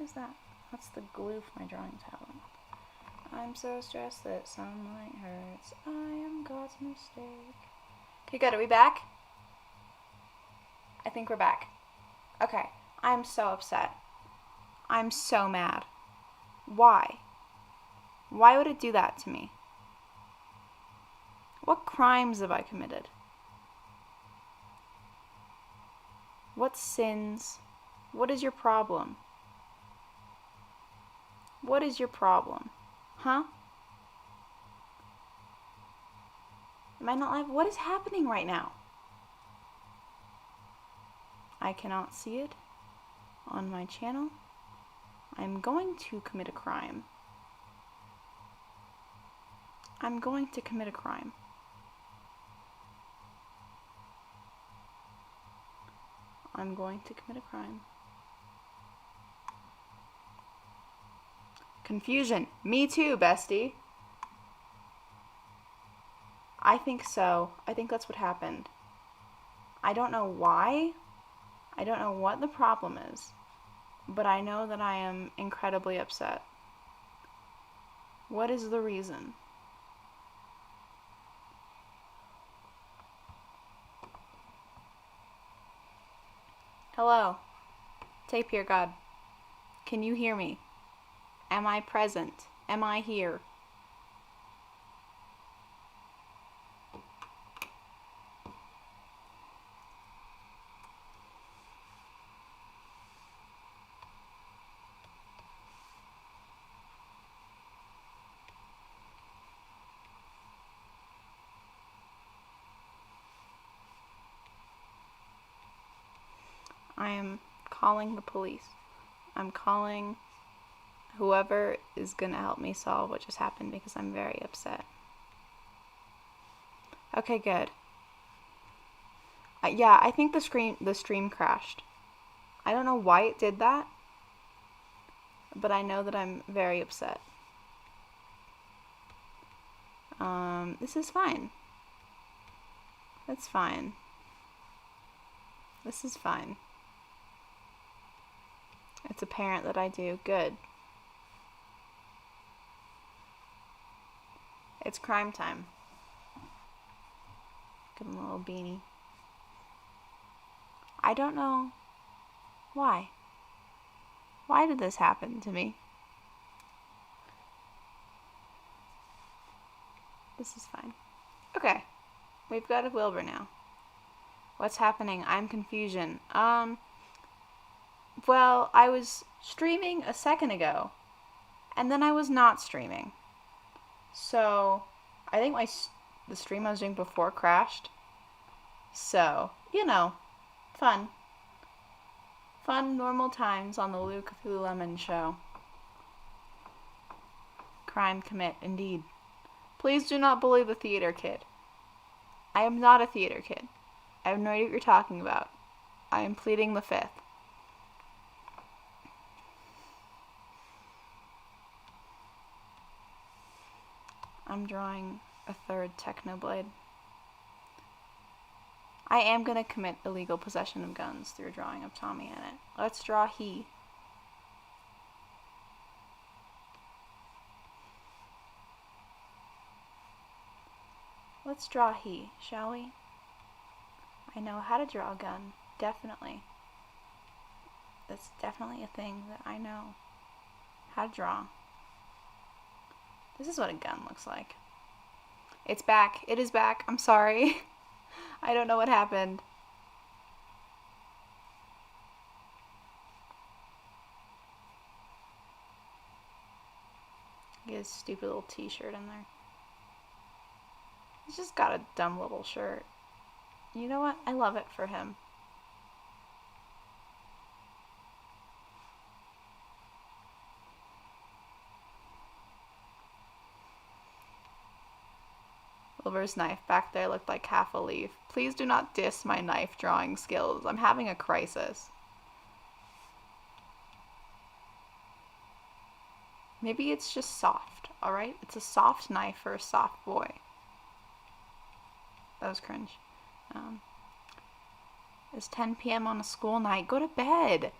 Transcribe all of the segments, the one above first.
is that? That's the glue for my drawing tablet. I'm so stressed that sunlight hurts. I am God's mistake. Okay, good. Are we back? I think we're back. Okay. I'm so upset. I'm so mad. Why? Why would it do that to me? What crimes have I committed? What sins? What is your problem? What is your problem? Huh? Am I not live? What is happening right now? I cannot see it on my channel. I'm going to commit a crime. I'm going to commit a crime. I'm going to commit a crime. Confusion. Me too, bestie. I think so. I think that's what happened. I don't know why. I don't know what the problem is. But I know that I am incredibly upset. What is the reason? Hello. Tape here, God. Can you hear me? Am I present? Am I here? I am calling the police. I'm calling whoever is going to help me solve what just happened because I'm very upset. Okay, good. Yeah, I think the stream crashed. I don't know why it did that, but I know that I'm very upset. This is fine. That's fine. This is fine. It's apparent that I do. Good. It's crime time. Give him a little beanie. I don't know why. Why did this happen to me? This is fine. Okay. We've got a Wilbur now. What's happening? I'm confusion. Well, I was streaming a second ago, and then I was not streaming. So, I think the stream I was doing before crashed. So, fun. Fun, normal times on the Luke Lemon show. Crime commit, indeed. Please do not bully the theater kid. I am not a theater kid. I have no idea what you're talking about. I am pleading the fifth. I'm drawing a third Technoblade. I am going to commit illegal possession of guns through a drawing of Tommy in it. Let's draw he. Let's draw he, shall we? I know how to draw a gun. Definitely. That's definitely a thing that I know how to draw. This is what a gun looks like. It's back. It is back. I'm sorry. I don't know what happened. Get his stupid little t-shirt in there. He's just got a dumb little shirt. You know what? I love it for him. Wilbur's knife back there looked like half a leaf. Please do not diss my knife drawing skills. I'm having a crisis. Maybe it's just soft, alright? It's a soft knife for a soft boy. That was cringe. It's 10 p.m. on a school night. Go to bed.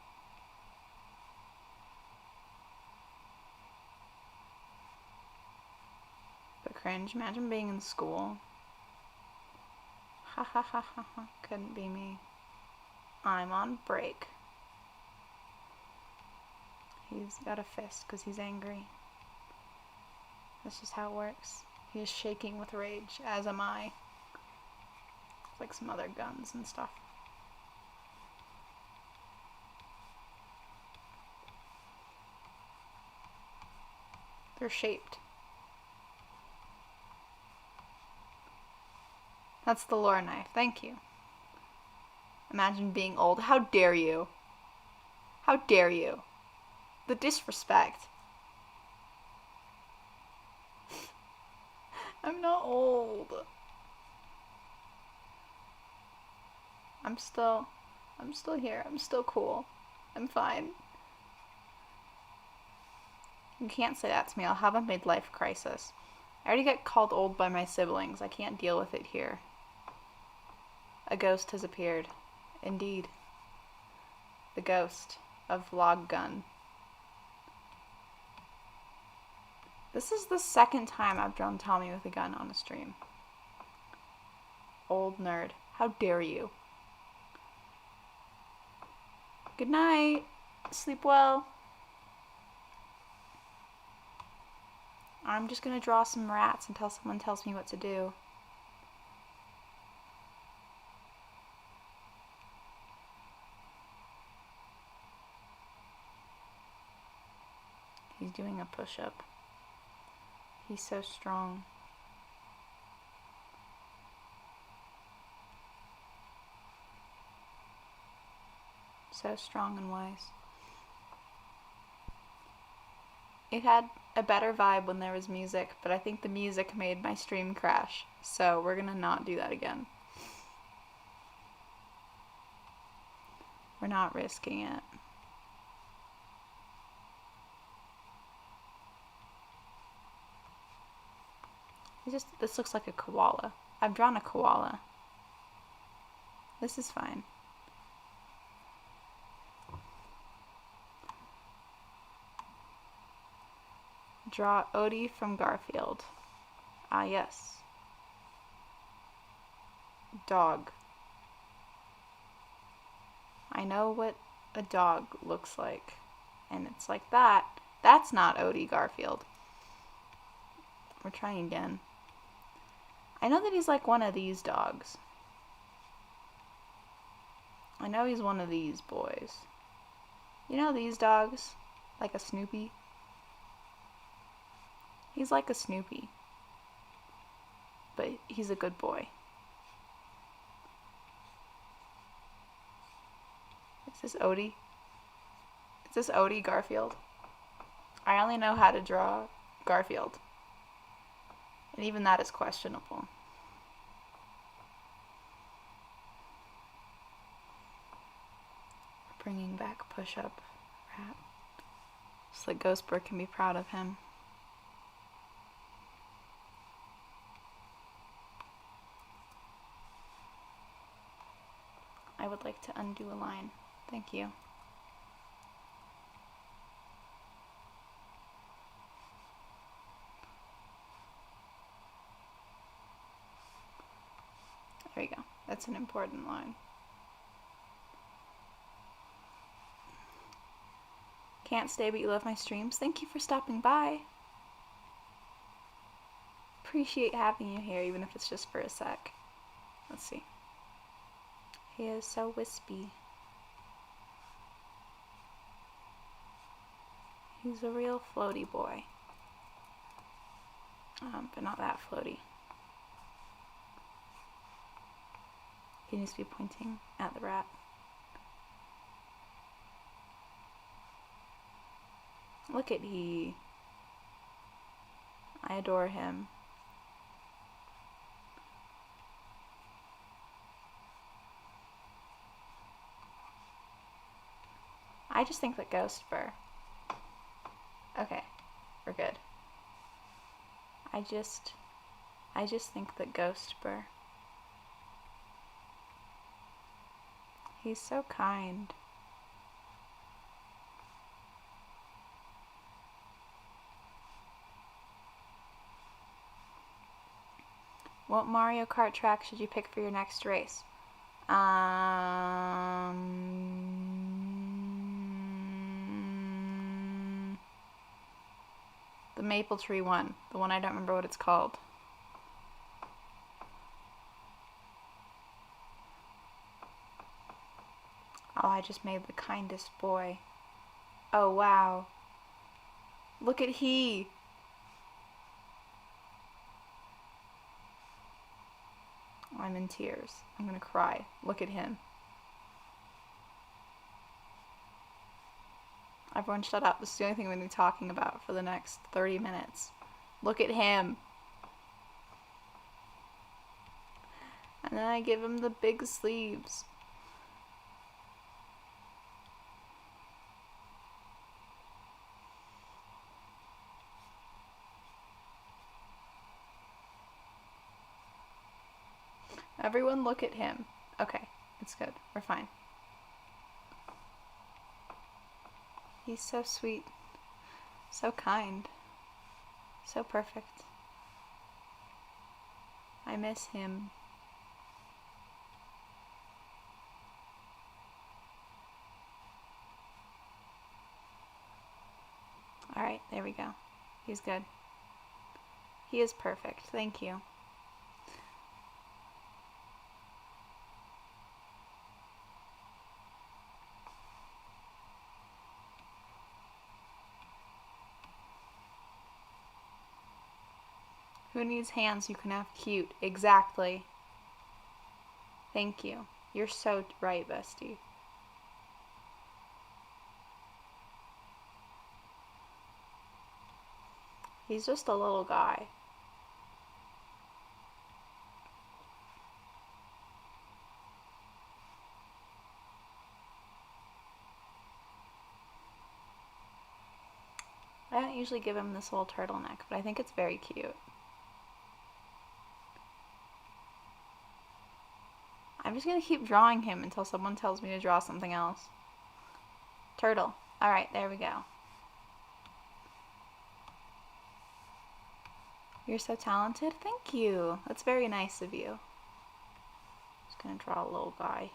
cringe. Imagine being in school. Ha ha ha ha ha. Couldn't be me. I'm on break. He's got a fist because he's angry. That's just how it works. He is shaking with rage, as am I. Like some other guns and stuff. They're shaped. That's the lore knife. Thank you. Imagine being old. How dare you? How dare you? The disrespect. I'm not old. I'm still here. I'm still cool. I'm fine. You can't say that to me. I'll have a midlife crisis. I already get called old by my siblings. I can't deal with it here. A ghost has appeared. Indeed. The ghost of Log Gun. This is the second time I've drawn Tommy with a gun on a stream. Old nerd. How dare you? Good night. Sleep well. I'm just gonna draw some rats until someone tells me what to do. He's doing a push-up. He's so strong. So strong and wise. It had a better vibe when there was music, but I think the music made my stream crash. So we're gonna not do that again. We're not risking it. This looks like a koala. I've drawn a koala. This is fine. Draw Odie from Garfield. Ah, yes. Dog. I know what a dog looks like. And it's like that. That's not Odie Garfield. We're trying again. I know that he's like one of these dogs. I know he's one of these boys. You know these dogs? Like a Snoopy? He's like a Snoopy. But he's a good boy. Is this Odie? Is this Odie Garfield? I only know how to draw Garfield. And even that is questionable. Bringing back push-up rat. So that Ghostbird can be proud of him. I would like to undo a line. Thank you. There you go. That's an important line. Can't stay, but you love my streams. Thank you for stopping by. Appreciate having you here, even if it's just for a sec. Let's see. He is so wispy. He's a real floaty boy. But not that floaty. He needs to be pointing at the rat. Look at he. I adore him. I just think that Ghostbird. Okay, we're good. I just think that Ghostbird. He's so kind. What Mario Kart track should you pick for your next race? The Maple Tree one. The one I don't remember what it's called. Oh, I just made the kindest boy. Oh, wow. Look at he. I'm in tears. I'm gonna cry. Look at him. Everyone shut up. This is the only thing we're going to be talking about for the next 30 minutes. Look at him. And then I give him the big sleeves. Everyone look at him. Okay, it's good. We're fine. He's so sweet. So kind. So perfect. I miss him. Alright, there we go. He's good. He is perfect. Thank you. Who needs hands you can have cute? Exactly. Thank you. You're so right, bestie. He's just a little guy. I don't usually give him this little turtleneck, but I think it's very cute. I'm just gonna keep drawing him until someone tells me to draw something else. Turtle. Alright, there we go. You're so talented. Thank you. That's very nice of you. Just gonna draw a little guy.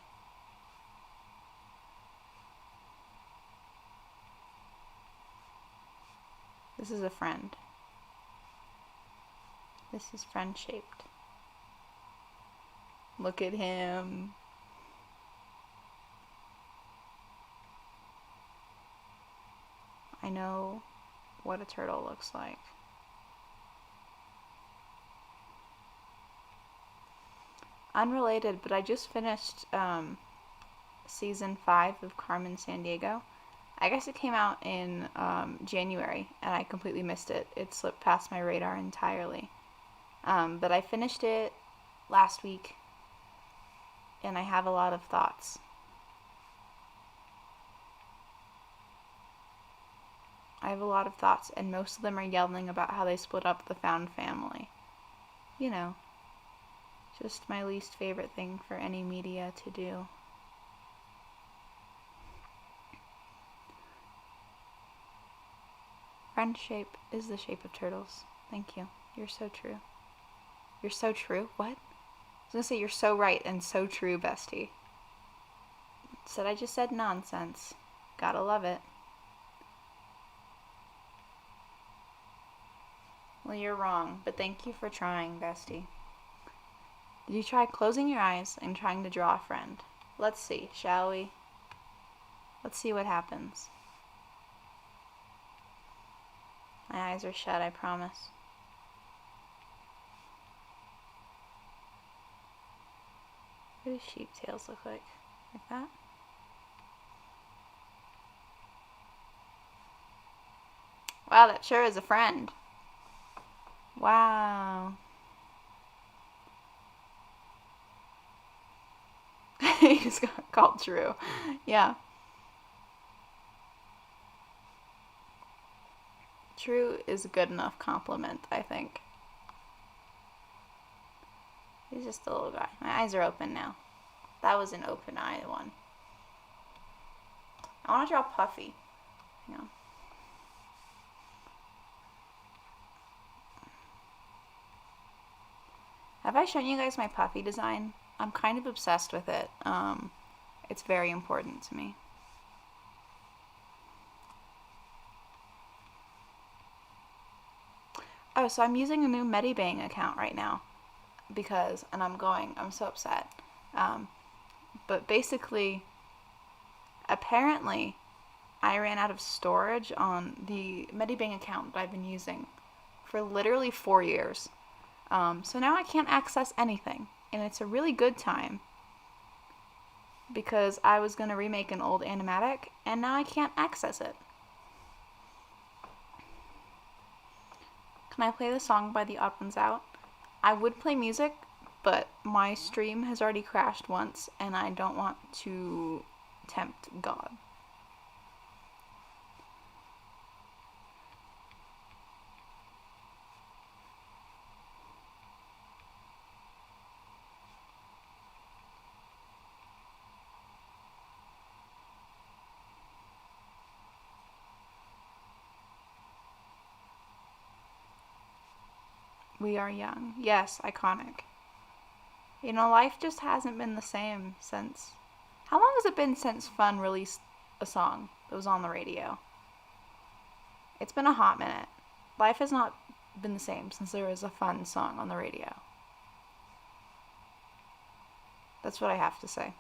This is a friend. This is friend-shaped. Look at him. I know what a turtle looks like. Unrelated, but I just finished season 5 of Carmen Sandiego. I guess it came out in January, and I completely missed it. It slipped past my radar entirely. But I finished it last week, and I have a lot of thoughts. I have a lot of thoughts, and most of them are yelling about how they split up the found family. You know, just my least favorite thing for any media to do. Friend shape is the shape of turtles. Thank you. You're so true. You're so true? What? I was gonna say you're so right and so true, bestie. Said I just said nonsense. Gotta love it. Well, you're wrong, but thank you for trying, bestie. Did you try closing your eyes and trying to draw a friend? Let's see, shall we? Let's see what happens. My eyes are shut, I promise. What do sheep tails look like? Like that? Wow, that sure is a friend. Wow. He just got called Drew. Yeah. True is a good enough compliment, I think. He's just a little guy. My eyes are open now. That was an open eye one. I want to draw Puffy. Hang on. Have I shown you guys my puffy design? I'm kind of obsessed with it. It's very important to me. Oh, so I'm using a new Medibang account right now because, and I'm so upset. But basically, apparently, I ran out of storage on the Medibang account that I've been using for literally 4 years. So now I can't access anything, and it's a really good time because I was going to remake an old animatic, and now I can't access it. Can I play the song by The Odd Ones Out? I would play music, but my stream has already crashed once, and I don't want to tempt God. We are young. Yes, iconic. You know, life just hasn't been the same since. How long has it been since Fun released a song that was on the radio? It's been a hot minute. Life has not been the same since there was a Fun song on the radio. That's what I have to say.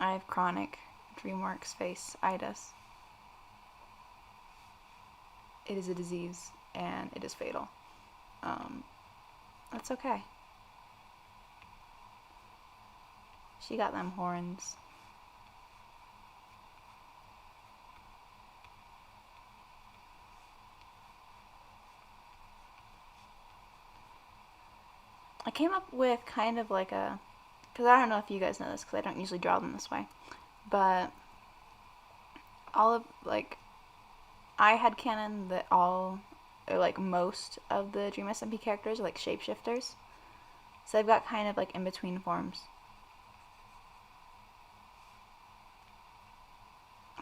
I have chronic DreamWorks face-itis. It is a disease, and it is fatal. That's okay. She got them horns. I came up with kind of like a, because I don't know if you guys know this, because I don't usually draw them this way, but all of, like, I had canon that all, or like most of the Dream SMP characters are like shapeshifters. So I've got kind of like in-between forms.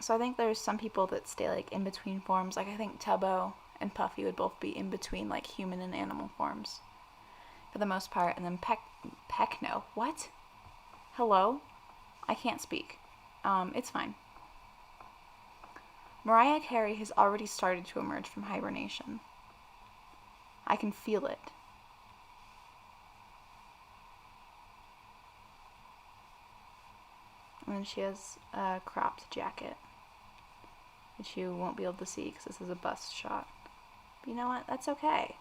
So I think there's some people that stay like in between forms. Like I think Tubbo and Puffy would both be in between like human and animal forms for the most part. And then Peckno. What? Hello? I can't speak. It's fine. Mariah Carey has already started to emerge from hibernation. I can feel it. And then she has a cropped jacket, which you won't be able to see because this is a bust shot. But you know what? That's okay.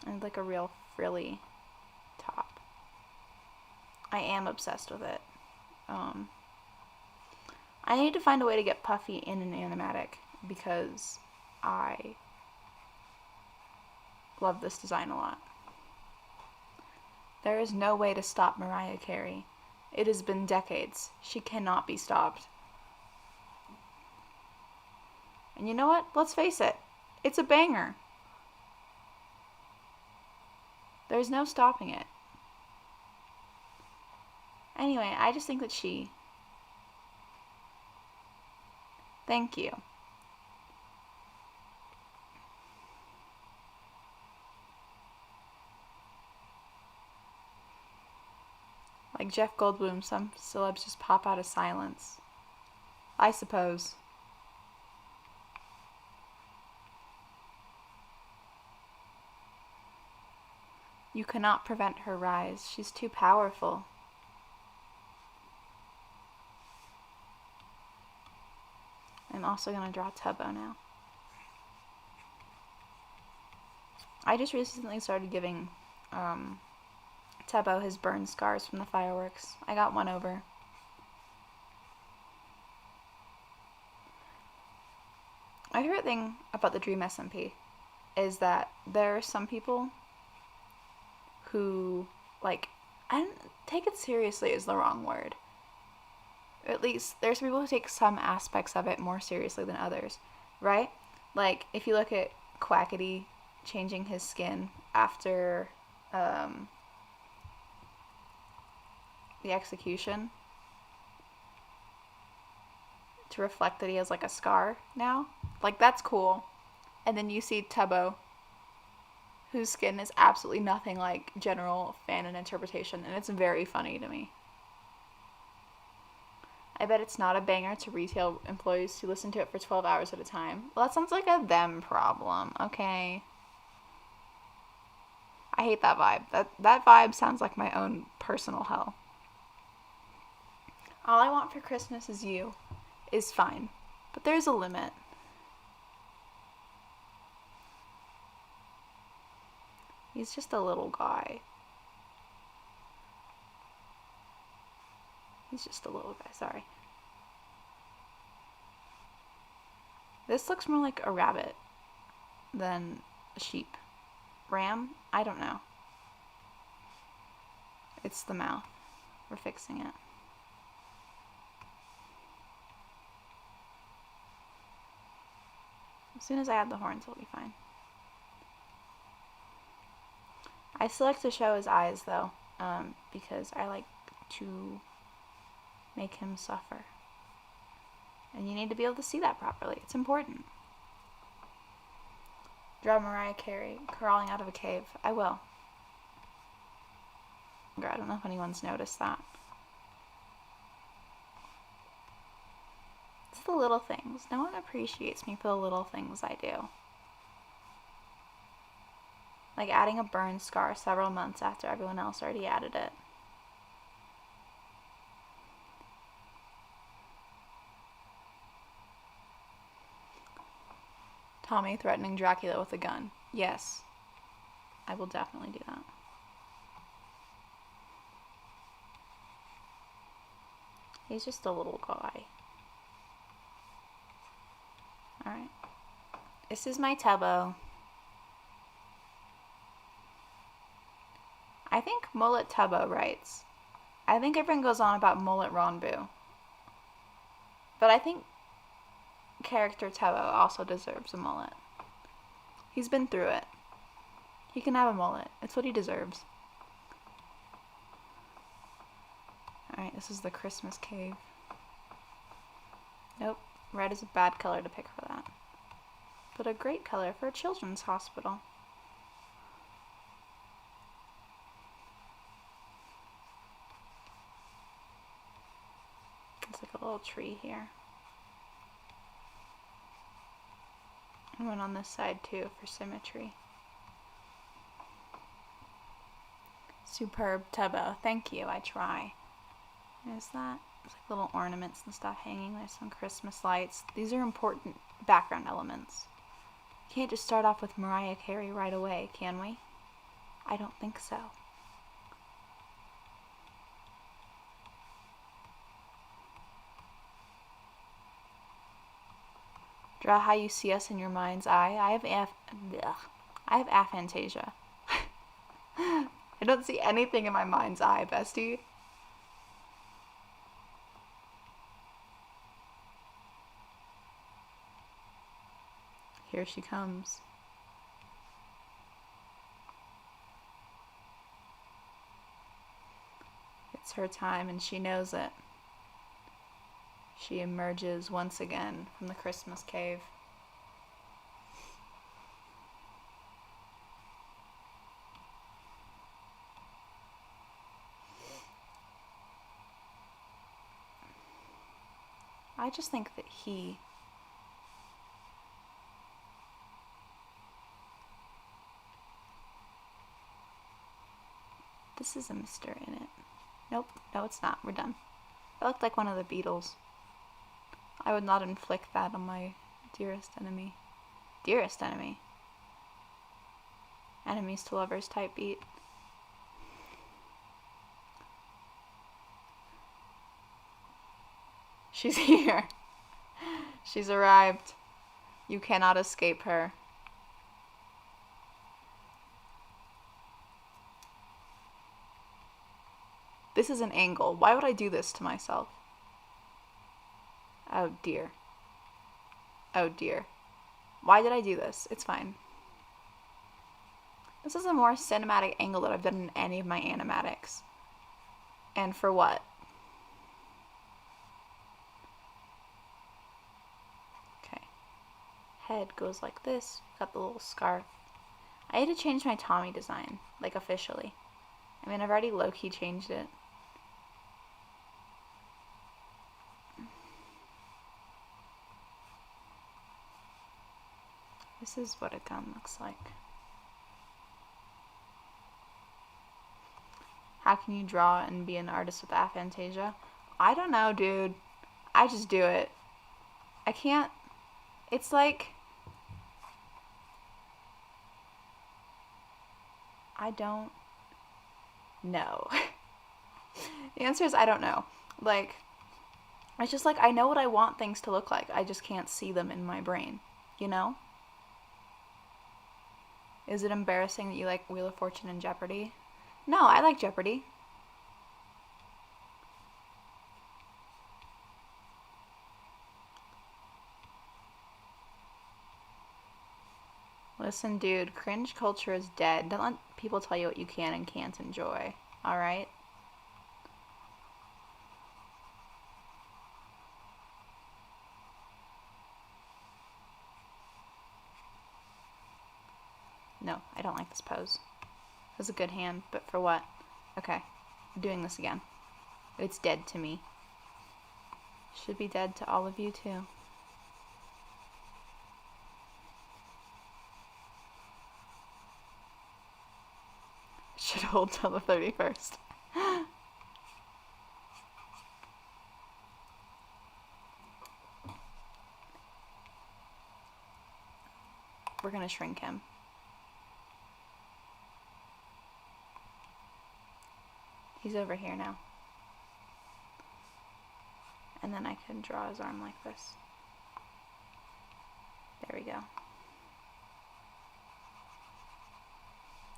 And like a real frilly top. I am obsessed with it. I need to find a way to get Puffy in an animatic because I love this design a lot. There is no way to stop Mariah Carey. It has been decades. She cannot be stopped. And you know what? Let's face it. It's a banger. There's no stopping it. Anyway, I just think that she... Thank you. Like Jeff Goldblum, some celebs just pop out of silence. I suppose. You cannot prevent her rise. She's too powerful. I'm also going to draw Tubbo now. I just recently started giving Tubbo his burn scars from the fireworks. I got one over. My favorite thing about the Dream SMP is that there are some people who, like, I don't take it seriously is the wrong word. At least there's people who take some aspects of it more seriously than others, right? Like, if you look at Quackity changing his skin after the execution to reflect that he has like a scar now. Like, that's cool. And then you see Tubbo, whose skin is absolutely nothing like general fan and interpretation, and it's very funny to me. I bet it's not a banger to retail employees who listen to it for 12 hours at a time. Well, that sounds like a them problem, okay? I hate that vibe. That vibe sounds like my own personal hell. All I want for Christmas is you is fine, but there's a limit. He's just a little guy. He's just a little guy, sorry. This looks more like a rabbit than a sheep. Ram? I don't know. It's the mouth. We're fixing it. As soon as I add the horns, it'll be fine. I still like to show his eyes, though, because I like to make him suffer. And you need to be able to see that properly. It's important. Draw Mariah Carey crawling out of a cave. I will. I don't know if anyone's noticed that. It's the little things. No one appreciates me for the little things I do. Like adding a burn scar several months after everyone else already added it. Tommy threatening Dracula with a gun. Yes. I will definitely do that. He's just a little guy. Alright. This is my Tubbo. I think Mullet Tubbo writes. I think everyone goes on about Mullet Ronbu. But I think character Tubbo also deserves a mullet. He's been through it. He can have a mullet. It's what he deserves. Alright, this is the Christmas cave. Nope, red is a bad color to pick for that. But a great color for a children's hospital. It's like a little tree here. And one on this side too for symmetry. Superb Tubbo. Thank you, I try. There's that. There's like little ornaments and stuff hanging. There's some Christmas lights. These are important background elements. Can't just start off with Mariah Carey right away, can we? I don't think so. Draw how you see us in your mind's eye. I have aphantasia. I don't see anything in my mind's eye, bestie. Here she comes. It's her time and she knows it. She emerges once again from the Christmas cave. I just think that this is a Mr. in it. Nope, no it's not. We're done. I looked like one of the Beatles. I would not inflict that on my dearest enemy. Dearest enemy? Enemies to lovers type beat. She's here. She's arrived. You cannot escape her. This is an angle. Why would I do this to myself? Oh dear. Oh dear. Why did I do this? It's fine. This is a more cinematic angle that I've done in any of my animatics. And for what? Okay. Head goes like this. Got the little scarf. I had to change my Tommy design, like officially. I mean, I've already low-key changed it. This is what a gun looks like. How can you draw and be an artist with aphantasia? I don't know, dude. I just do it. I can't. It's like. I don't know. The answer is I don't know. Like, it's just like I know what I want things to look like. I just can't see them in my brain. You know? Is it embarrassing that you like Wheel of Fortune and Jeopardy? No, I like Jeopardy. Listen, dude, cringe culture is dead. Don't let people tell you what you can and can't enjoy. Alright? No, I don't like this pose. It was a good hand, but for what? Okay, I'm doing this again. It's dead to me. Should be dead to all of you, too. Should hold till the 31st. We're gonna shrink him. He's over here now. And then I can draw his arm like this. There we go.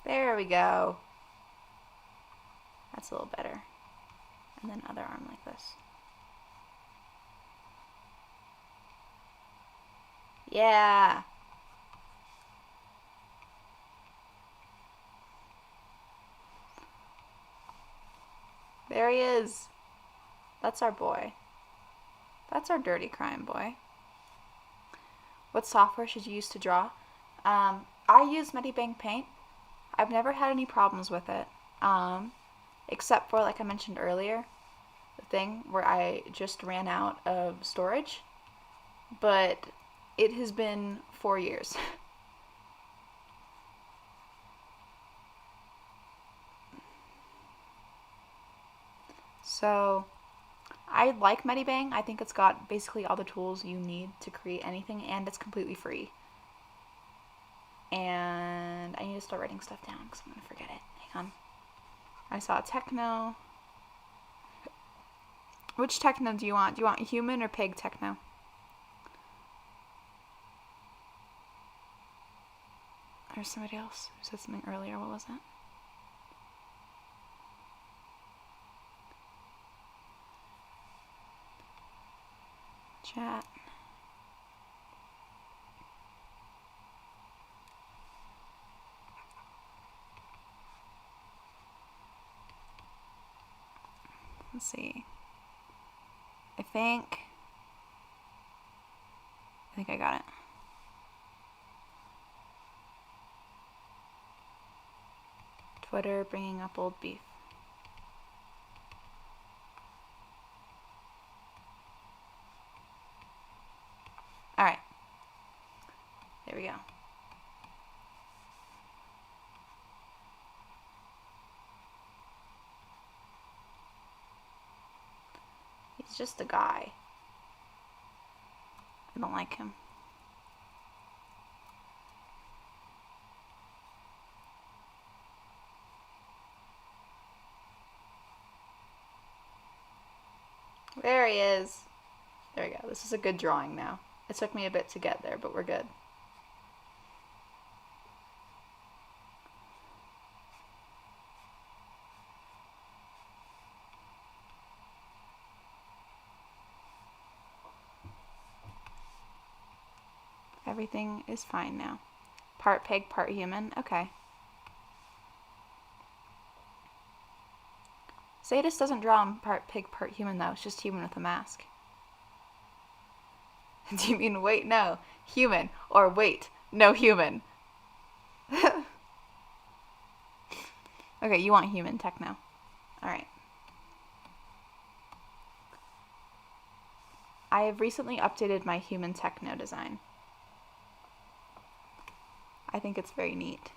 There we go. That's a little better. And then other arm like this. Yeah. There he is. That's our boy. That's our dirty crime boy. What software should you use to draw? I use Medibang Paint. I've never had any problems with it. Except for, like I mentioned earlier, the thing where I just ran out of storage. But it has been 4 years. So, I like Medibang. I think it's got basically all the tools you need to create anything, and it's completely free. And I need to start writing stuff down because I'm going to forget it. Hang on. I saw techno. Which techno do you want? Do you want human or pig techno? There's somebody else who said something earlier. What was that? Chat. Let's see. I think I got it. Twitter bringing up old beef. Alright. There we go. He's just a guy. I don't like him. There he is. There we go. This is a good drawing now. It took me a bit to get there, but we're good. Everything is fine now. Part pig, part human. Okay. Sadist doesn't draw him part pig, part human, though. It's just human with a mask. Do you mean wait, no, human? Or wait, no human? Okay, you want human techno. Alright. I have recently updated my human techno design. I think it's very neat.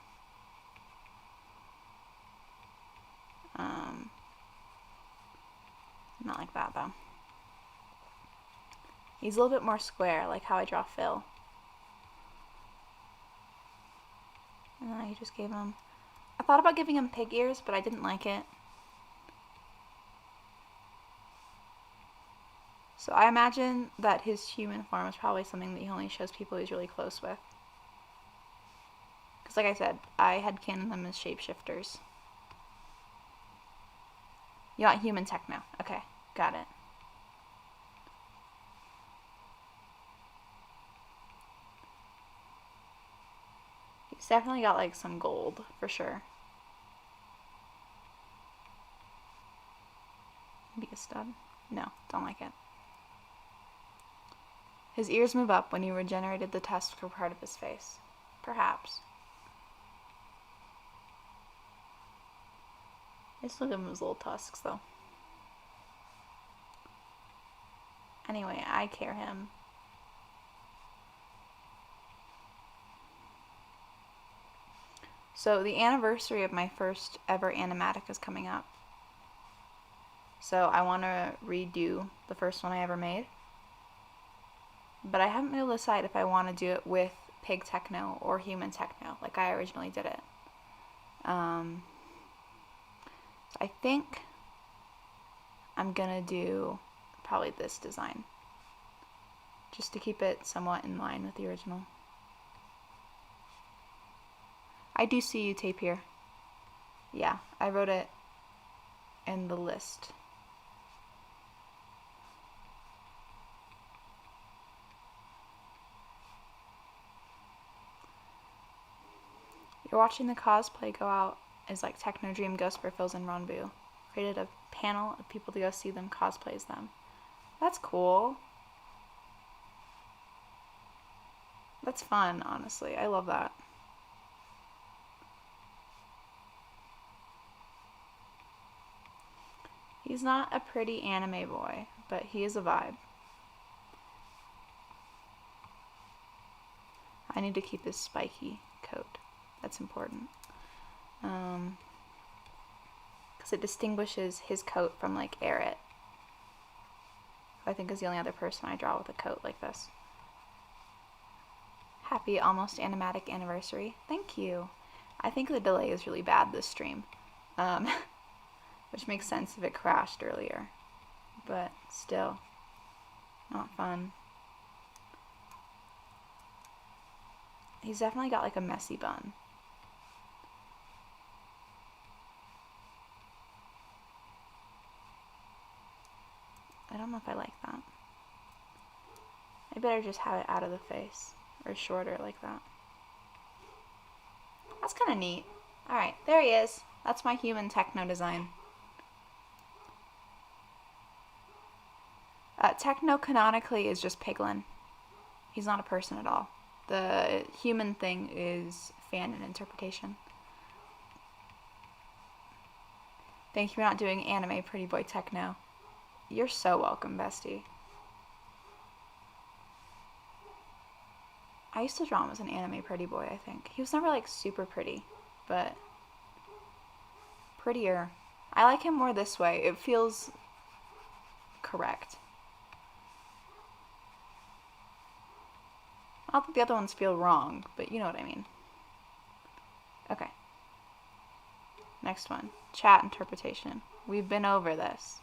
Not like that, though. He's a little bit more square, like how I draw Phil. And then I just gave him... I thought about giving him pig ears, but I didn't like it. So I imagine that his human form is probably something that he only shows people he's really close with. Because like I said, I had cannoned them as shapeshifters. You want human techno. Okay, got it. He's definitely got like some gold, for sure. Maybe a stud? No, don't like it. His ears move up when you regenerated the tusk for part of his face. Perhaps. Just look at his little tusks, though. Anyway, I care him. So the anniversary of my first ever animatic is coming up. So I want to redo the first one I ever made. But I haven't been able to decide if I want to do it with pig techno or human techno, like I originally did it. So I think I'm gonna do probably this design, just to keep it somewhat in line with the original. I do see you, Tapir. Yeah, I wrote it in the list. You're watching the cosplay go out is like Techno Dream Ghost Phils and Ronbu. Created a panel of people to go see them cosplays them. That's cool. That's fun, honestly. I love that. He's not a pretty anime boy, but he is a vibe. I need to keep his spiky coat. That's important. Because it distinguishes his coat from like Eret. I think is the only other person I draw with a coat like this. Happy almost animatic anniversary. Thank you. I think the delay is really bad this stream. Which makes sense if it crashed earlier. But still, not fun. He's definitely got like a messy bun. I don't know if I like that. I better just have it out of the face. Or shorter like that. That's kind of neat. Alright, there he is. That's my human techno design. Techno canonically is just Piglin. He's not a person at all. The human thing is fan and interpretation. Thank you for not doing anime pretty boy techno. You're so welcome, bestie. I used to draw him as an anime pretty boy, I think. He was never like super pretty, but prettier. I like him more this way. It feels correct. Not that the other ones feel wrong, but you know what I mean. Okay. Next one. Chat interpretation. We've been over this.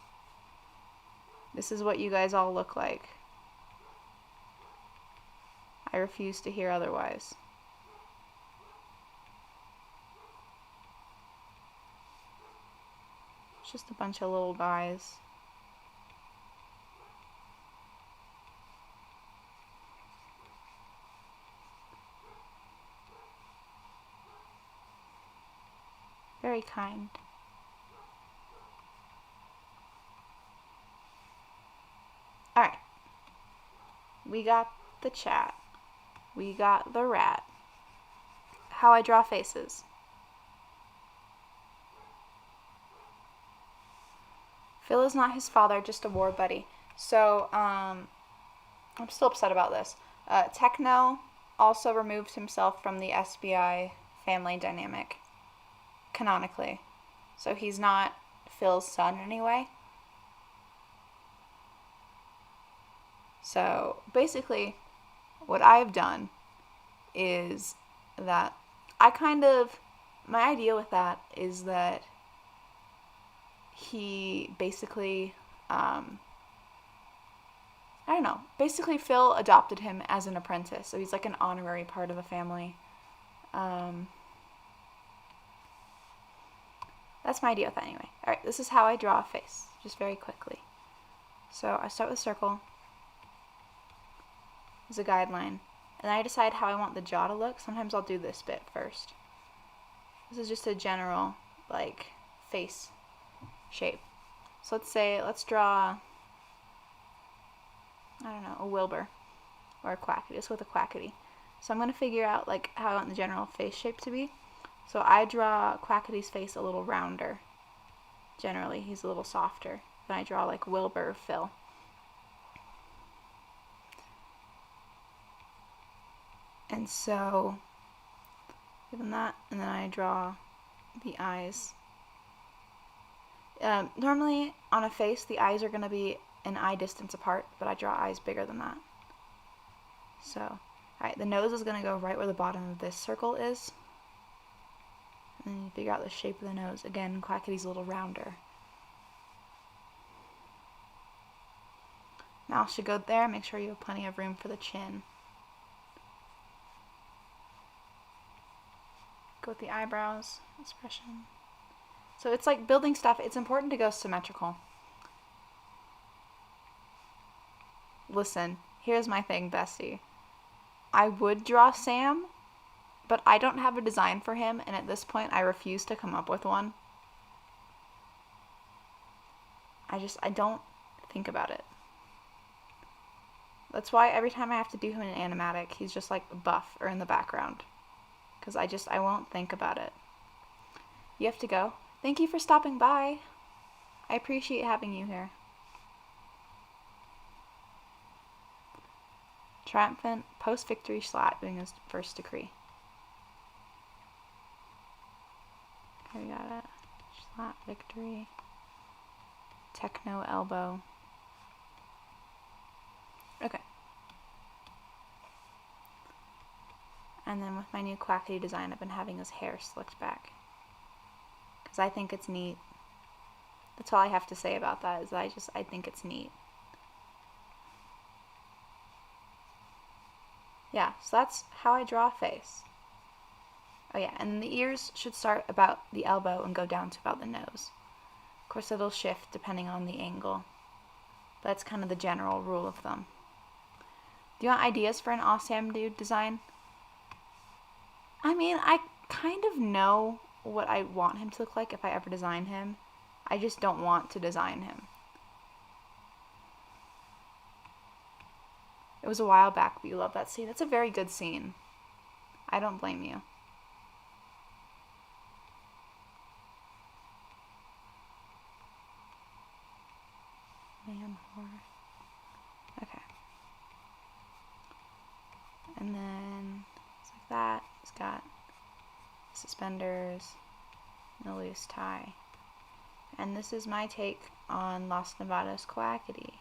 This is what you guys all look like. I refuse to hear otherwise. It's just a bunch of little guys. Very kind. We got the chat. We got the rat. How I draw faces. Phil is not his father, just a war buddy. So, I'm still upset about this. Techno also removed himself from the SBI family dynamic, canonically. So he's not Phil's son anyway. So basically, what I've done is that my idea with that is that he basically, I don't know, basically Phil adopted him as an apprentice, so he's like an honorary part of the family. That's my idea with that anyway. Alright, this is how I draw a face, just very quickly. So I start with a circle as a guideline, and then I decide how I want the jaw to look. Sometimes I'll do this bit first. This is just a general, like, face shape. So let's draw, I don't know, a Wilbur or a Quackity. Let's go with a Quackity. So I'm going to figure out like how I want the general face shape to be. So I draw Quackity's face a little rounder. Generally, he's a little softer. Then I draw like Wilbur or Phil. And so, given that, and then I draw the eyes. Normally, on a face, the eyes are going to be an eye distance apart, but I draw eyes bigger than that. So, alright, the nose is going to go right where the bottom of this circle is. And then you figure out the shape of the nose. Again, Quackity's a little rounder. Mouth should go there. Make sure you have plenty of room for the chin. Go with the eyebrows, expression. So it's like building stuff. It's important to go symmetrical. Listen, here's my thing, Bessie. I would draw Sam, but I don't have a design for him, and at this point I refuse to come up with one. I don't think about it. That's why every time I have to do him in an animatic, he's just like buff or in the background. Because I won't think about it. You have to go. Thank you for stopping by. I appreciate having you here. Triumphant post-victory Schlatt doing his first decree. Okay, we got it. Schlatt victory. Techno elbow. Okay. And then with my new Quackity design, I've been having his hair slicked back. Because I think it's neat. That's all I have to say about that, is I think it's neat. Yeah, so that's how I draw a face. Oh yeah, and the ears should start about the elbow and go down to about the nose. Of course, it'll shift depending on the angle. But that's kind of the general rule of thumb. Do you want ideas for an awesome dude design? I mean, I kind of know what I want him to look like if I ever design him. I just don't want to design him. It was a while back, but you love that scene. That's a very good scene. I don't blame you. Man horror. Okay. And then it's like that. It's got suspenders and a loose tie. And this is my take on Las Nevadas Quackity.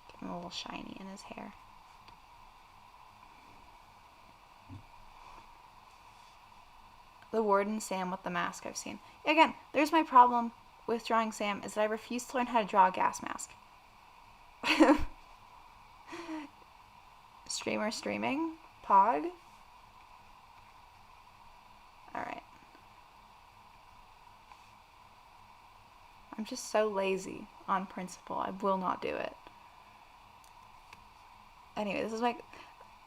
Get him a little shiny in his hair. The Warden Sam with the mask I've seen. Again, there's my problem with drawing Sam, is that I refuse to learn how to draw a gas mask. Streamer streaming? Pog? Alright. I'm just so lazy on principle. I will not do it. Anyway, this is my...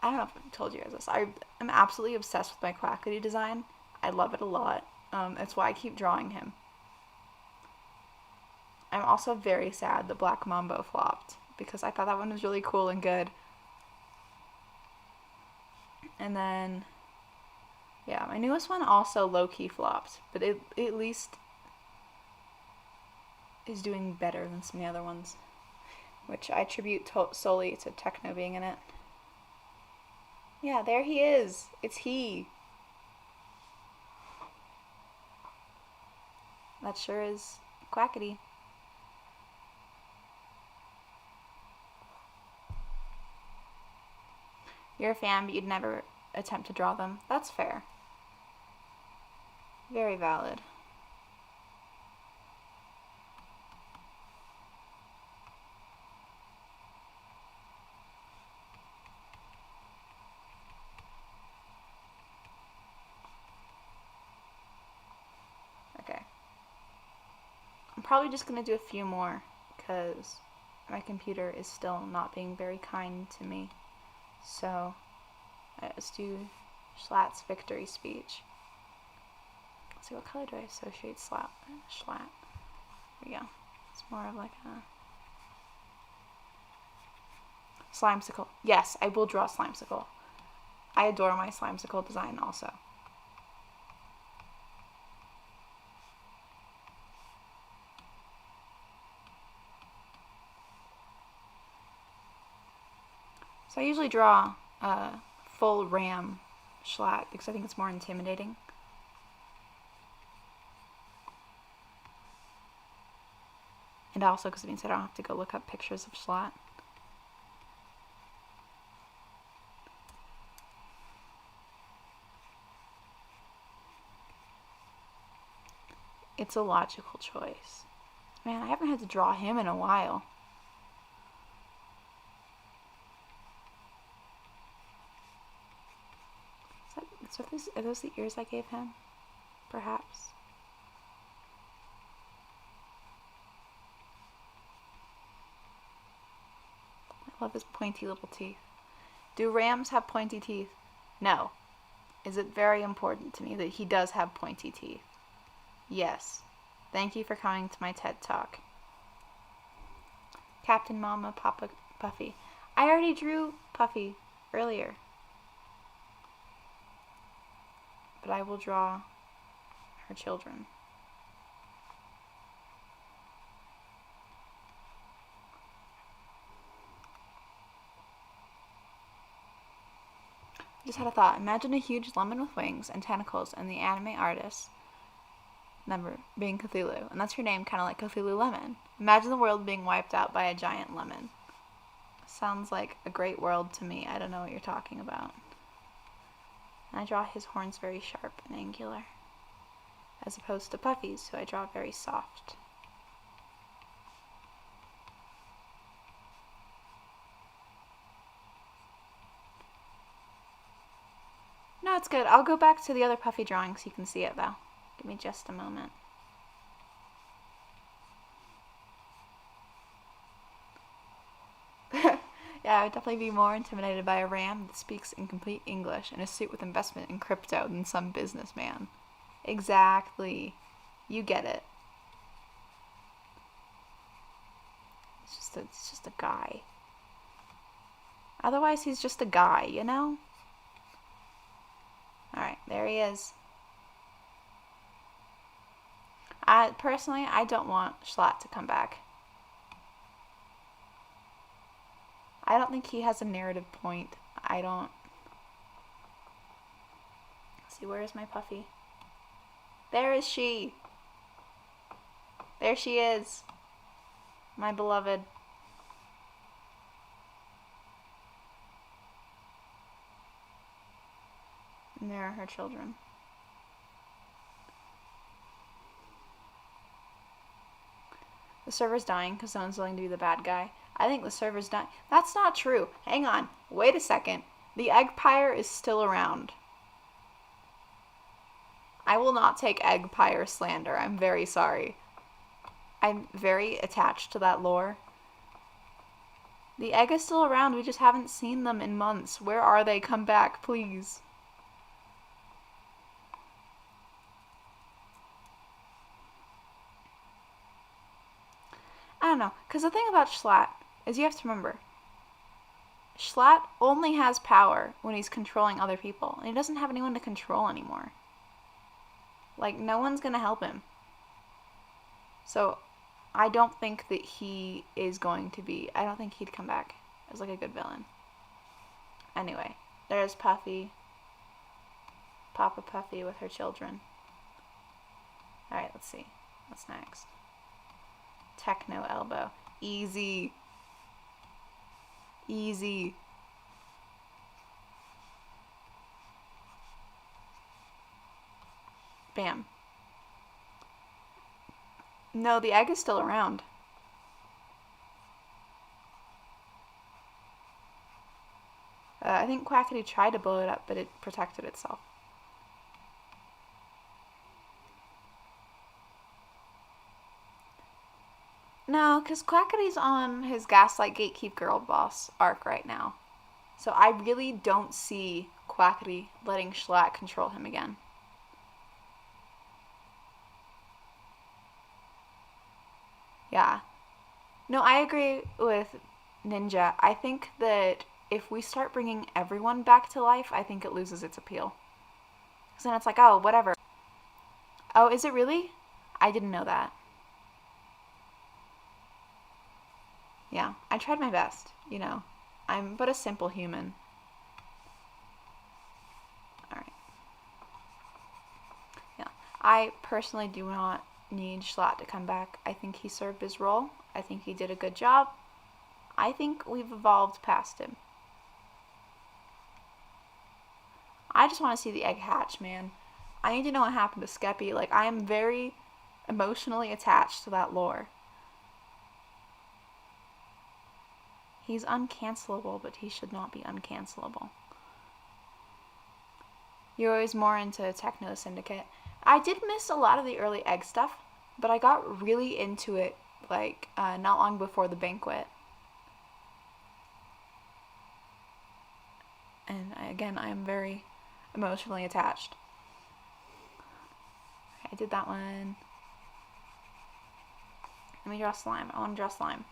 I don't know if I told you guys this. I'm absolutely obsessed with my Quackity design. I love it a lot. That's why I keep drawing him. I'm also very sad that Black Mambo flopped, because I thought that one was really cool and good. And then, yeah, my newest one also low-key flopped, but it at least is doing better than some of the other ones, which I attribute solely to Techno being in it. Yeah, there he is. It's he. That sure is Quackity. You're a fan, but you'd never attempt to draw them. That's fair. Very valid. Okay. I'm probably just going to do a few more because my computer is still not being very kind to me. So, let's do Schlatt's victory speech. Let's see, what color do I associate Schlatt? There we go. It's more of like a Slimesicle. Yes, I will draw Slimesicle. I adore my Slimesicle design also. So I usually draw full RAM Schlatt because I think it's more intimidating. And also because it means I don't have to go look up pictures of Schlatt. It's a logical choice. Man, I haven't had to draw him in a while. Are those the ears I gave him? Perhaps. I love his pointy little teeth. Do rams have pointy teeth? No. Is it very important to me that he does have pointy teeth? Yes. Thank you for coming to my TED Talk. Captain Mama, Papa Puffy. I already drew Puffy earlier. But I will draw her children. I just had a thought. Imagine a huge lemon with wings and tentacles and the anime artist number being Cthulhu. And that's your name, kind of like Cthulhu Lemon. Imagine the world being wiped out by a giant lemon. Sounds like a great world to me. I don't know what you're talking about. And I draw his horns very sharp and angular, as opposed to Puffy's, who I draw very soft. No, it's good. I'll go back to the other Puffy drawing so you can see it, though. Give me just a moment. Yeah, I would definitely be more intimidated by a ram that speaks in complete English in a suit with investment in crypto than some businessman. Exactly. You get it. It's just a guy. Otherwise, he's just a guy, you know? Alright, there he is. Personally, I don't want Schlatt to come back. I don't think he has a narrative point. I don't... Let's see, where is my Puffy? There is she. There she is. My beloved. And there are her children. The server's dying because someone's willing to be the bad guy. I think the server's dying. That's not true. Hang on. Wait a second. The Eggpire is still around. I will not take Eggpire slander. I'm very sorry. I'm very attached to that lore. The egg is still around. We just haven't seen them in months. Where are they? Come back, please. I don't know. Because the thing about Schlatt is you have to remember. Schlatt only has power when he's controlling other people, and he doesn't have anyone to control anymore. Like, no one's gonna help him. So, I don't think that he is going to be... I don't think he'd come back as, like, a good villain. Anyway, there's Puffy. Papa Puffy with her children. Alright, let's see. What's next? Techno elbow. Easy. Easy. Bam. No, the egg is still around. I think Quackity tried to blow it up, but it protected itself. No, because Quackity's on his Gaslight Gatekeep Girl Boss arc right now. So I really don't see Quackity letting Schlatt control him again. Yeah. No, I agree with Ninja. I think that if we start bringing everyone back to life, I think it loses its appeal. Because then it's like, oh, whatever. Oh, is it really? I didn't know that. Yeah, I tried my best, you know. I'm but a simple human. Alright. Yeah. I personally do not need Schlatt to come back. I think he served his role. I think he did a good job. I think we've evolved past him. I just want to see the egg hatch, man. I need to know what happened to Skeppy. Like, I am very emotionally attached to that lore. He's uncancelable, but he should not be uncancelable. You're always more into Techno Syndicate. I did miss a lot of the early egg stuff, but I got really into it, like, not long before the banquet. And again, I am very emotionally attached. I did that one. Let me draw slime. I want to draw slime.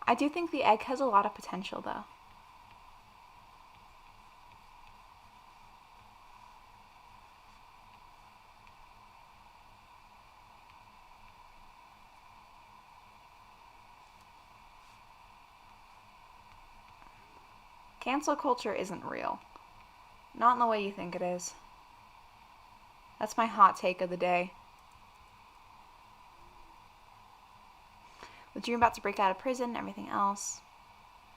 I do think the egg has a lot of potential, though. Cancel culture isn't real. Not in the way you think it is. That's my hot take of the day. With Dream about to break out of prison and everything else,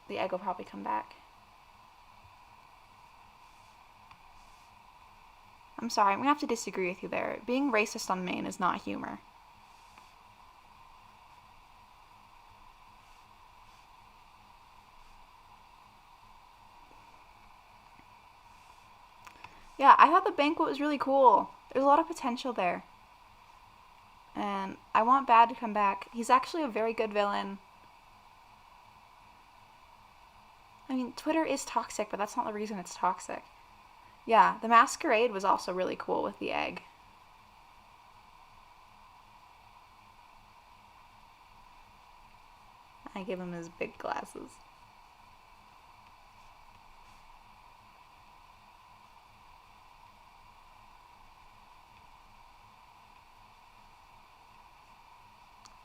the egg will probably come back. I'm sorry, I'm gonna have to disagree with you there. Being racist on Maine is not humor. Yeah, I thought the banquet was really cool. There's a lot of potential there. And I want Bad to come back. He's actually a very good villain. I mean, Twitter is toxic, but that's not the reason it's toxic. Yeah, the masquerade was also really cool with the egg. I give him his big glasses.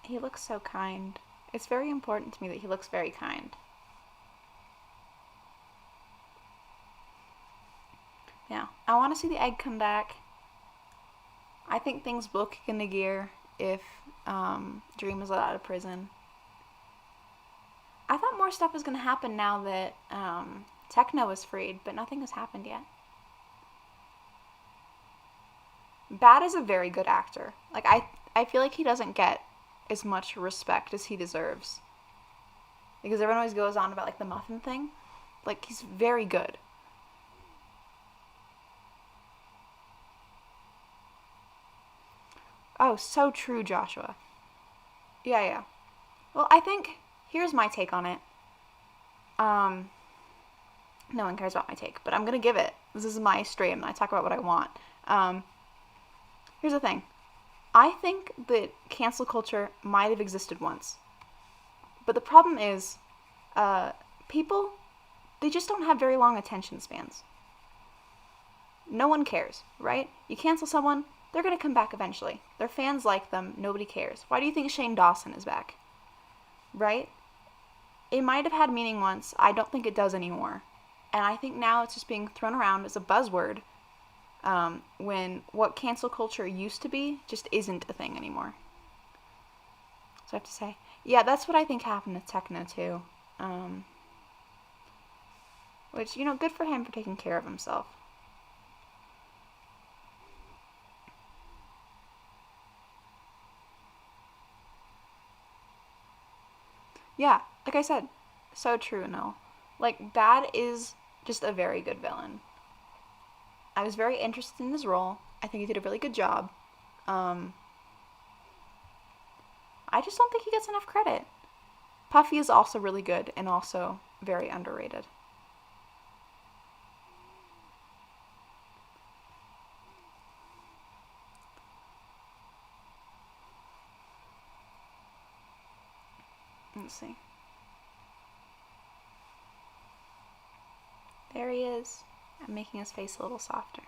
He looks so kind. It's very important to me that he looks very kind. Yeah, I want to see the egg come back. I think things will kick into gear if Dream is let out of prison. I thought more stuff was going to happen now that Techno was freed, but nothing has happened yet. Bad is a very good actor. Like, I feel like he doesn't get as much respect as he deserves. Because everyone always goes on about, like, the muffin thing. Like, he's very good. Oh, so true, Joshua. Yeah. Well, I think, here's my take on it. No one cares about my take, but I'm gonna give it. This is my stream, and I talk about what I want. Here's the thing. I think that cancel culture might have existed once. But the problem is, people, they just don't have very long attention spans. No one cares, right? You cancel someone, they're going to come back eventually. Their fans like them, nobody cares. Why do you think Shane Dawson is back? Right? It might have had meaning once. I don't think it does anymore. And I think now it's just being thrown around as a buzzword when what cancel culture used to be just isn't a thing anymore. So I have to say, yeah, that's what I think happened to Techno too. Which, good for him for taking care of himself. Yeah, like I said, so true, no. Like, Bad is just a very good villain. I was very interested in his role. I think he did a really good job. Um, I just don't think he gets enough credit. Puffy is also really good and also very underrated. Let's see. There he is. I'm making his face a little softer.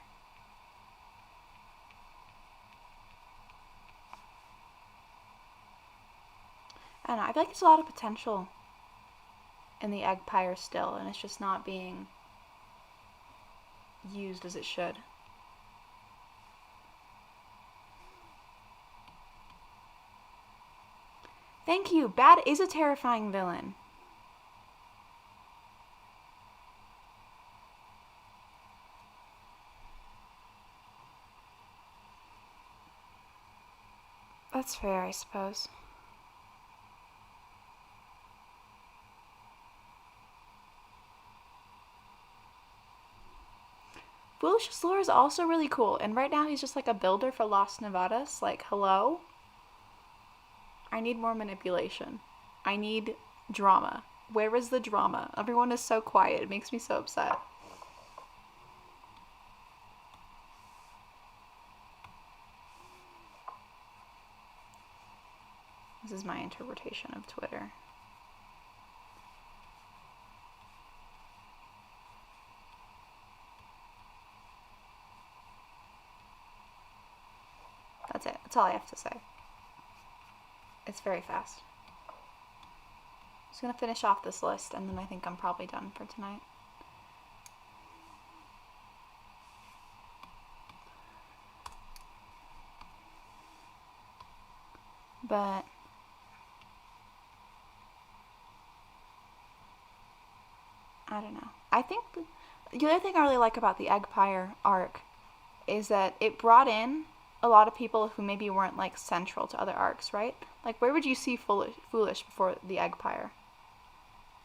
I don't know. I feel like there's a lot of potential in the Eggpire still, and it's just not being used as it should. Thank you. Bad is a terrifying villain. That's fair, I suppose. Foolish Lore is also really cool, and right now he's just like a builder for Lost Nevadas. Like, hello? I need more manipulation. I need drama. Where is the drama? Everyone is so quiet. It makes me so upset. This is my interpretation of Twitter. That's it. That's all I have to say. It's very fast. I'm just gonna finish off this list and then I think I'm probably done for tonight. But I don't know. I think the other thing I really like about the Eggpire arc is that it brought in a lot of people who maybe weren't like central to other arcs, right? Like, where would you see Foolish before the Eggpire?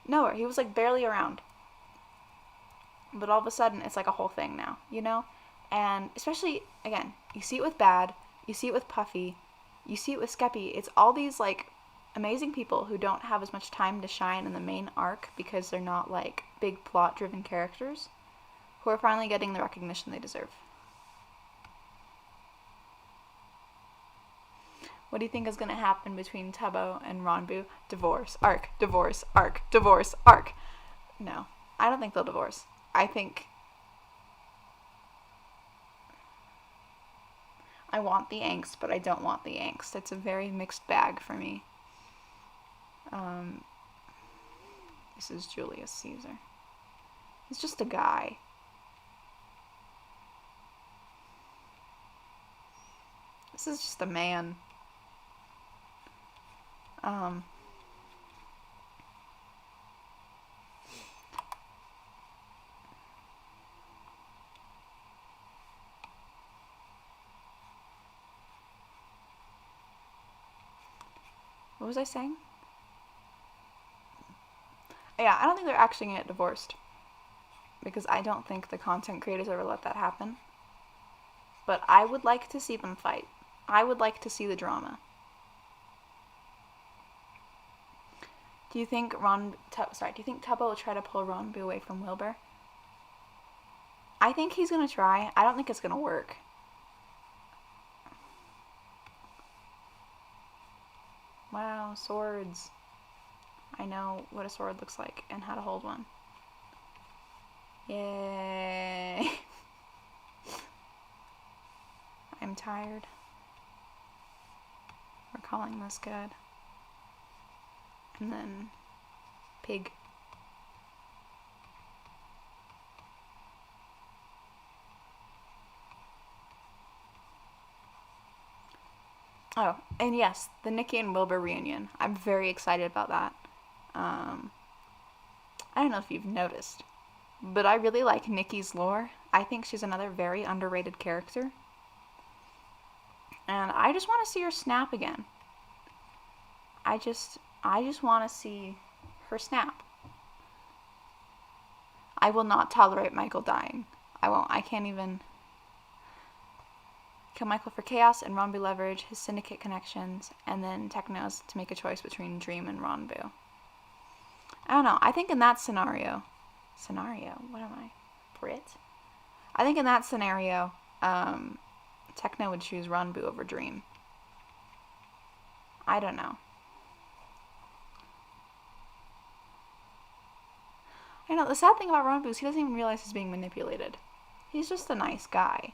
Nowhere. He was like barely around. But all of a sudden, it's like a whole thing now, you know? And especially, again, you see it with Bad, you see it with Puffy, you see it with Skeppy. It's all these like amazing people who don't have as much time to shine in the main arc because they're not like big plot driven characters who are finally getting the recognition they deserve. What do you think is going to happen between Tubbo and Ronbu? Divorce, arc, divorce, arc, divorce, arc. No, I don't think they'll divorce. I think I want the angst, but I don't want the angst. It's a very mixed bag for me. This is Julius Caesar. He's just a guy. This is just a man. What was I saying? Yeah, I don't think they're actually gonna get divorced. Because I don't think the content creators ever let that happen. But I would like to see them fight. I would like to see the drama. Do you think Tubbo will try to pull Ronbu away from Wilbur? I think he's gonna try. I don't think it's gonna work. know swords. I know what a sword looks like and how to hold one. Yay. I'm tired. We're calling this good. And then pig. Oh, and yes, the Nikki and Wilbur reunion. I'm very excited about that. I don't know if you've noticed, but I really like Nikki's lore. I think she's another very underrated character. And I just want to see her snap again. I just want to see her snap. I will not tolerate Michael dying. I won't. I can't even. Kill Michael for chaos and Ranbu leverage his syndicate connections, and then Technos to make a choice between Dream and Ranbu. I don't know. I think in that scenario, what am I? Brit? I think in that scenario, Techno would choose Ranbu over Dream. I don't know. I know, the sad thing about Ranbu is he doesn't even realize he's being manipulated. He's just a nice guy.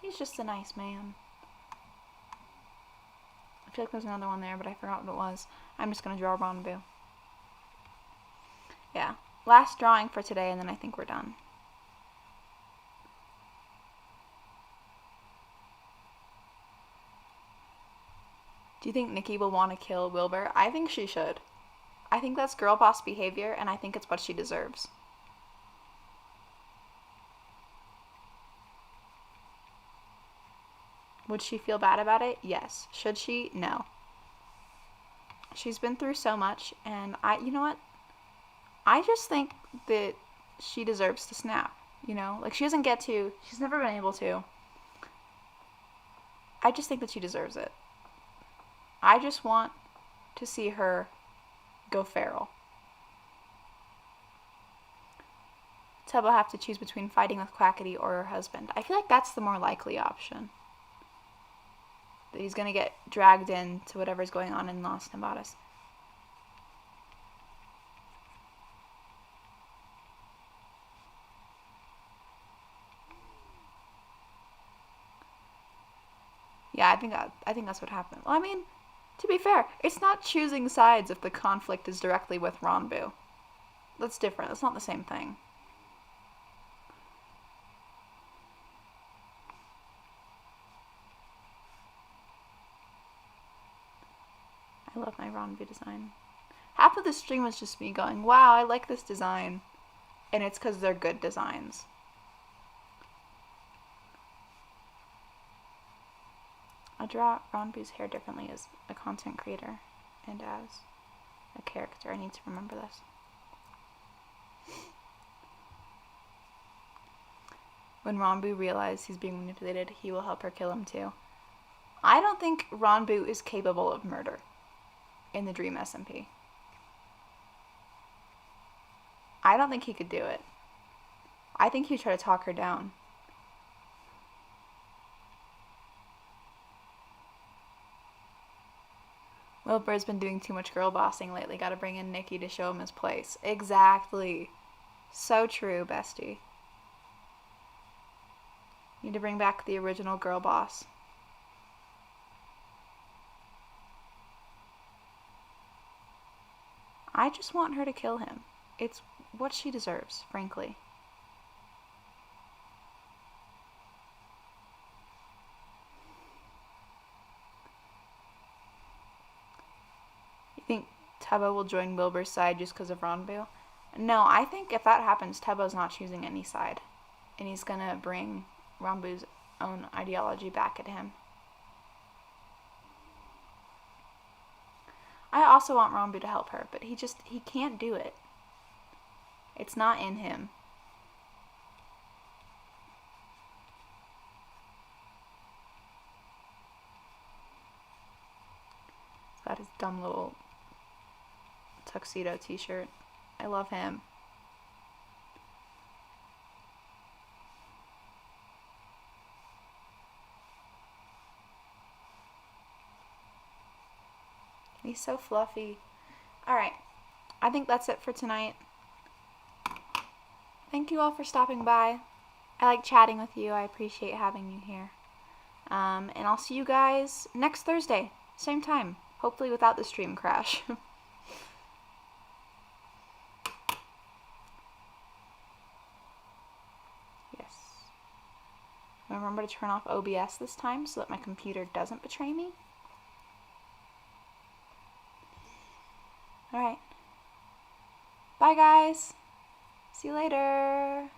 He's just a nice man. I feel like there's another one there, but I forgot what it was. I'm just going to draw Ranbu. Yeah. Last drawing for today, and then I think we're done. Do you think Nikki will want to kill Wilbur? I think she should. I think that's girl boss behavior, and I think it's what she deserves. Would she feel bad about it? Yes. Should she? No. She's been through so much, and you know what? I just think that she deserves to snap, you know? Like, she doesn't get to, she's never been able to. I just think that she deserves it. I just want to see her go feral. Tub will have to choose between fighting with Quackity or her husband. I feel like that's the more likely option. That he's going to get dragged into whatever's going on in Lost Nembadas. Yeah, I think that's what happened. Well, I mean, to be fair, it's not choosing sides if the conflict is directly with Ranbu. That's different. That's not the same thing. I love my Ranbu design. Half of the stream was just me going, wow, I like this design. And it's because they're good designs. I draw Ranbu's hair differently as a content creator and as a character. I need to remember this. When Ranbu realizes he's being manipulated, he will help her kill him too. I don't think Ranbu is capable of murder in the Dream SMP. I don't think he could do it. I think he'd try to talk her down. Wilbur's been doing too much girl bossing lately. Gotta bring in Nikki to show him his place. Exactly. So true, bestie. Need to bring back the original girl boss. I just want her to kill him. It's what she deserves, frankly. You think Tubbo will join Wilbur's side just because of Ranbu? No, I think if that happens, Tubbo's not choosing any side. And he's gonna bring Ranbu's own ideology back at him. I also want Ranbu to help her, but he can't do it. It's not in him. He's got his dumb little tuxedo t-shirt. I love him. He's so fluffy. Alright, I think that's it for tonight. Thank you all for stopping by. I like chatting with you. I appreciate having you here. And I'll see you guys next Thursday, same time. Hopefully without the stream crash. Yes. Remember to turn off OBS this time so that my computer doesn't betray me. Alright. Bye, guys. See you later.